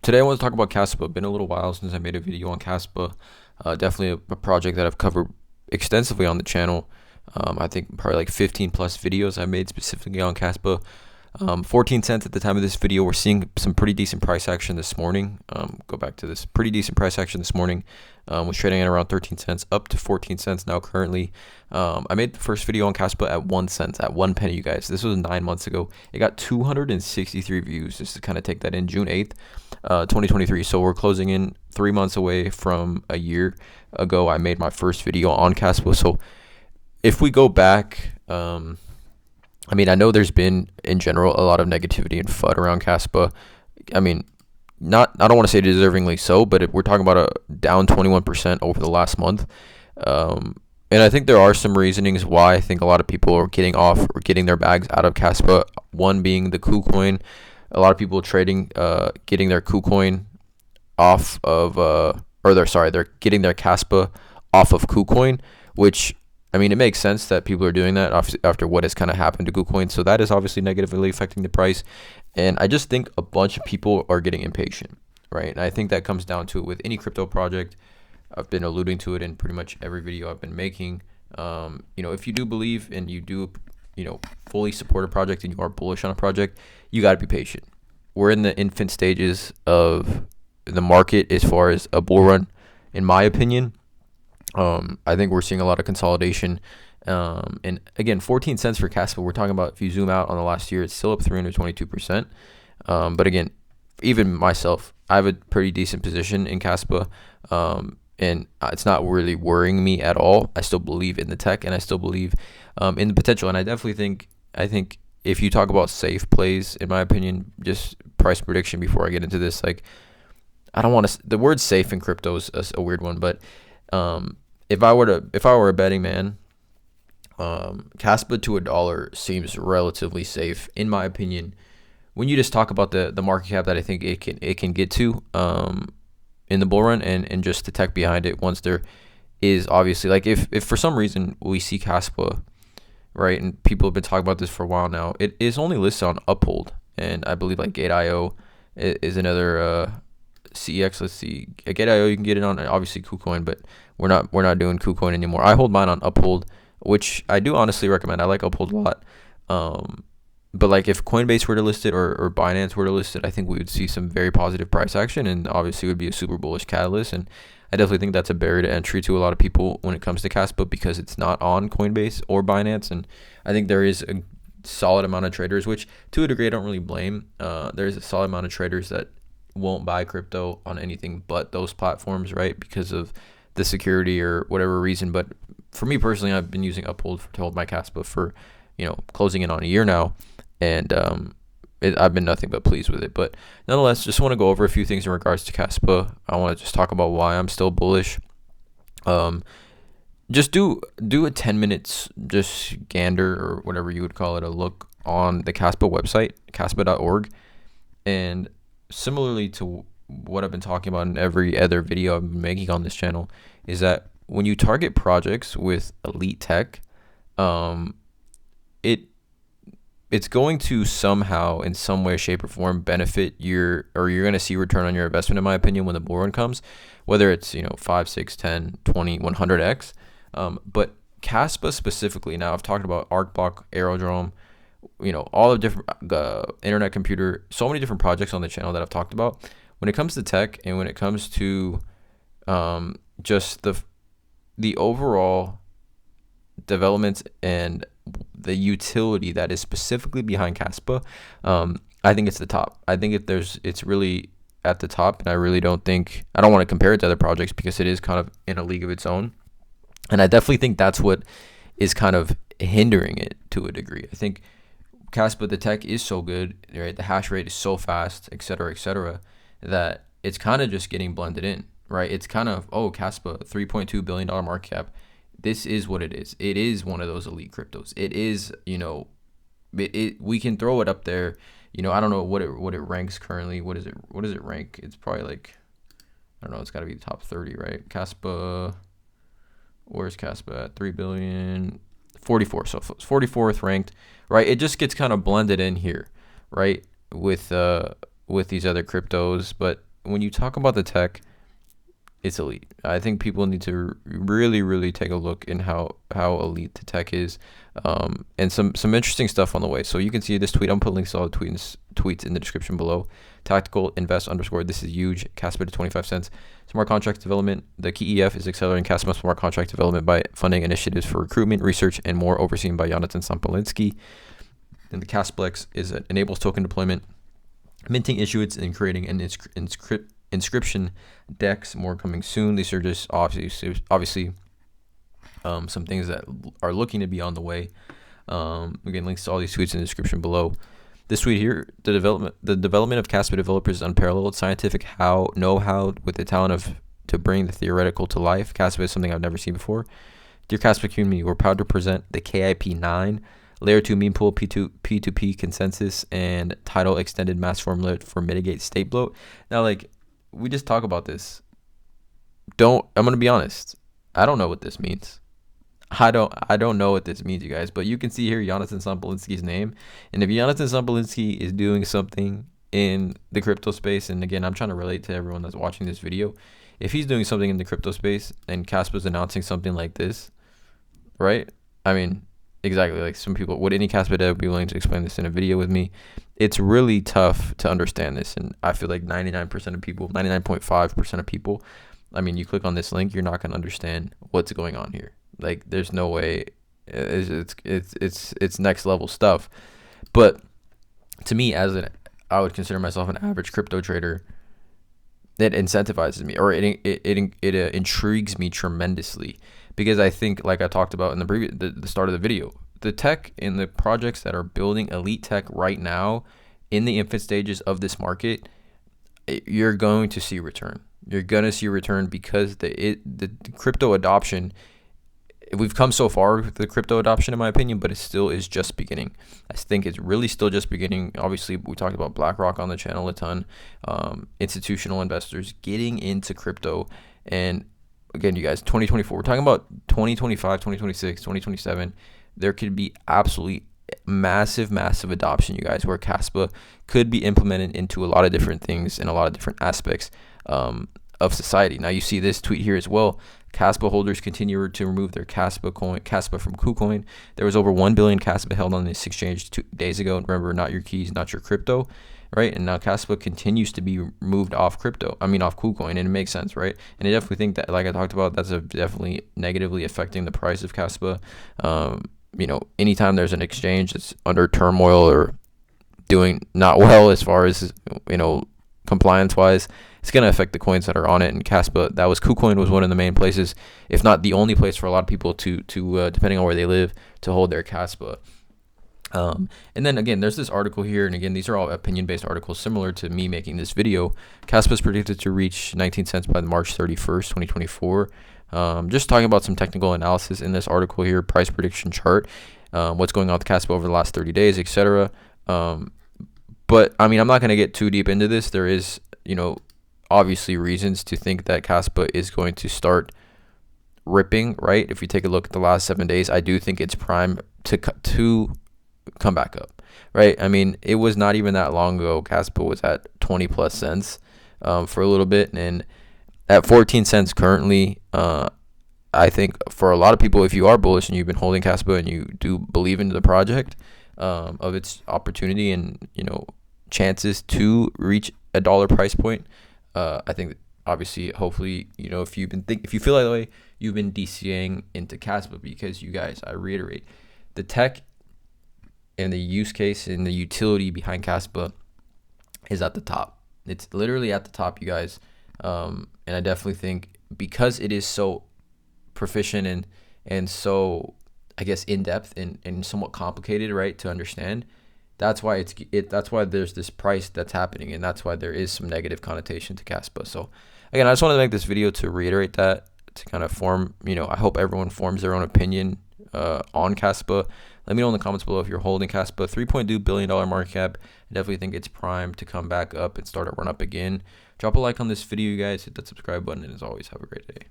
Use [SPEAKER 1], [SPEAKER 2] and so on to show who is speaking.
[SPEAKER 1] Today I want to talk about Kaspa. Been a little while since I made a video on Kaspa. Definitely a project that I've covered extensively on the channel. I think probably like 15 plus videos I made specifically on Kaspa. 14 cents at the time of this video. We're seeing some pretty decent price action this morning. Go back to this pretty decent price action this morning. Was trading at around 13 cents up to 14 cents now currently. I made the first video on Kaspa at 1 cent, at 1 penny, you guys. This was 9 months ago. It got 263 views, just to kind of take that in. June 8th, 2023. So we're closing in 3 months away from a year ago. I made my first video on Kaspa. So if we go back, I mean, I know there's been, in general, a lot of negativity and FUD around Kaspa. I mean, I don't want to say deservingly so, but we're talking about a down 21% over the last month. And I think there are some reasonings why I think a lot of people are getting off or getting their bags out of Kaspa. One being the KuCoin. A lot of people trading, getting their KuCoin off of, they're getting their Kaspa off of KuCoin, which, I mean, it makes sense that people are doing that after what has kind of happened to KuCoin. So that is obviously negatively affecting the price. And I just think a bunch of people are getting impatient, right? And I think that comes down to it with any crypto project. I've been alluding to it in pretty much every video I've been making. If you do believe and you do, fully support a project and you are bullish on a project, you got to be patient. We're in the infant stages of the market as far as a bull run, in my opinion. I think we're seeing a lot of consolidation. And again, 14 cents for Kaspa. We're talking about, if you zoom out on the last year, it's still up 322%. But again, even myself, I have a pretty decent position in Kaspa. And it's not really worrying me at all. I still believe in the tech, and I still believe in the potential. And I definitely think if you talk about safe plays, in my opinion, just price prediction before I get into this, like, I don't want to, the word safe in crypto is a weird one, but if I were a betting man, Kaspa to $1 seems relatively safe, in my opinion. When you just talk about the market cap that I think it can get to in the bull run, and just the tech behind it, once there is obviously, like, if for some reason we see Kaspa, right, and people have been talking about this for a while now, it is only listed on Uphold, and I believe like Gate.io is another CEX. Let's see, at Gate.io you can get it on obviously KuCoin, but we're not doing KuCoin anymore. I hold mine on Uphold, which I do honestly recommend. I like Uphold a lot. But like, if Coinbase were to list it, or Binance were to list it, I think we would see some very positive price action, and obviously it would be a super bullish catalyst. And I definitely think that's a barrier to entry to a lot of people when it comes to Kaspa, because it's not on Coinbase or Binance. And I think there is a solid amount of traders, which to a degree I don't really blame. There's a solid amount of traders that won't buy crypto on anything but those platforms, right, because of the security or whatever reason. But for me personally, I've been using Uphold to hold my Kaspa for, closing in on a year now, and I've been nothing but pleased with it. But nonetheless, just want to go over a few things in regards to Kaspa. I want to just talk about why I'm still bullish. Just do a 10 minutes just gander, or whatever you would call it, a look on the Kaspa website, kaspa.org. And similarly to what I've been talking about in every other video I've been making on this channel, is that when you target projects with elite tech, it's going to somehow, in some way, shape, or form, benefit you're going to see return on your investment, in my opinion, when the bull run comes, whether it's 5, 6, 10, 20, 100x. But Kaspa specifically, now I've talked about ArcBlock, Aerodrome, all the different internet computer, so many different projects on the channel that I've talked about. When it comes to tech, and when it comes to just the overall developments and the utility that is specifically behind Kaspa, I think it's the top. I think it's really at the top, and I don't want to compare it to other projects because it is kind of in a league of its own. And I definitely think that's what is kind of hindering it to a degree. I think Kaspa, the tech is so good, right? The hash rate is so fast, et cetera, that it's kind of just getting blended in, right? It's kind of, Kaspa, $3.2 billion market cap. This is what it is. It is one of those elite cryptos. It is, we can throw it up there. I don't know what it ranks currently. What does it rank? It's probably like, I don't know, it's got to be the top 30, right? Kaspa, where's Kaspa at? 3 billion, 44. So it's 44th ranked, right? It just gets kind of blended in here, right? With these other cryptos. But when you talk about the tech, it's elite. I think people need to really take a look in how elite the tech is, and some interesting stuff on the way. So you can see this tweet. I'm putting links to all the tweets in the description below. Tactical invest _ this is huge. Kaspa to 25 cents. Smart contract development. The key EF is accelerating Kaspa smart contract development by funding initiatives for recruitment, research, and more, overseen by Jonathan Sampolinsky. And the Kasplex is enables token deployment, minting issuance, and creating an inscription decks. More coming soon. These are just obviously some things that are looking to be on the way. Again, links to all these tweets in the description below. This tweet here: the development of Kaspa developers is unparalleled. Scientific know-how with the talent to bring the theoretical to life. Kaspa is something I've never seen before. Dear Kaspa community, we're proud to present the KIP9 Layer 2 meme pool P2P consensus and title extended mass formula for mitigate state bloat. Now, like, we just talk about this. I'm gonna be honest. I don't know what this means. I don't know what this means, you guys. But you can see here Jonathan Sampolinsky's name, and if Jonathan Sampolinsky is doing something in the crypto space, and again, I'm trying to relate to everyone that's watching this video. If he's doing something in the crypto space and Kaspa's announcing something like this, right? I mean, exactly, like some people, would any Kaspa dev be willing to explain this in a video with me? It's really tough to understand this, and I feel like 99% of people, 99.5% of people, I mean, you click on this link, you're not going to understand what's going on here. Like, there's no way. It's next level stuff. But to me, I would consider myself an average crypto trader. It incentivizes me, or it intrigues me tremendously, because I think, like I talked about in the start of the video, the tech and the projects that are building elite tech right now in the infant stages of this market, you're going to see return. You're going to see return because the crypto adoption, we've come so far with the crypto adoption, in my opinion, but it still is just beginning. I think it's really still just beginning. Obviously, we talked about BlackRock on the channel a ton, institutional investors getting into crypto. And again, you guys, 2024, we're talking about 2025, 2026, 2027. There could be absolutely massive adoption, you guys, where Kaspa could be implemented into a lot of different things in a lot of different aspects of society. Now, you see this tweet here as well. Kaspa holders continue to remove their Kaspa from KuCoin. There was over 1 billion Kaspa held on this exchange 2 days ago. And remember, not your keys, not your crypto, right? And now Kaspa continues to be moved off KuCoin, and it makes sense, right? And I definitely think that, like I talked about, that's definitely negatively affecting the price of Kaspa. Anytime there's an exchange that's under turmoil or doing not well as far as, compliance wise, it's going to affect the coins that are on it. And Kaspa, KuCoin was one of the main places, if not the only place for a lot of people to depending on where they live, to hold their Kaspa. And then again, there's this article here, and again, these are all opinion-based articles similar to me making this video. Kaspa is predicted to reach 19 cents by March 31st, 2024. Just talking about some technical analysis in this article here, price prediction chart, what's going on with Kaspa over the last 30 days, etc. But I mean, I'm not going to get too deep into this. There is, obviously reasons to think that Kaspa is going to start ripping, right? If you take a look at the last 7 days, I do think it's prime to come back up, right? I mean, it was not even that long ago Kaspa was at 20 plus cents for a little bit, and at 14 cents currently. I think for a lot of people, if you are bullish and you've been holding Kaspa and you do believe into the project of its opportunity and chances to reach $1 price point, I think obviously, hopefully, if you feel that way, you've been DCAing into Kaspa, because you guys, I reiterate, the tech and the use case and the utility behind Kaspa is at the top. It's literally at the top, you guys. And I definitely think because it is so proficient and so, I guess, in depth and somewhat complicated, right, to understand, that's why that's why there's this price that's happening, and that's why there is some negative connotation to Kaspa. So again, I just wanted to make this video to reiterate that, to kind of form, I hope everyone forms their own opinion on Kaspa. Let me know in the comments below if you're holding Kaspa. $3.2 billion market cap. I definitely think it's primed to come back up and start a run up again. Drop a like on this video, you guys. Hit that subscribe button, and as always, have a great day.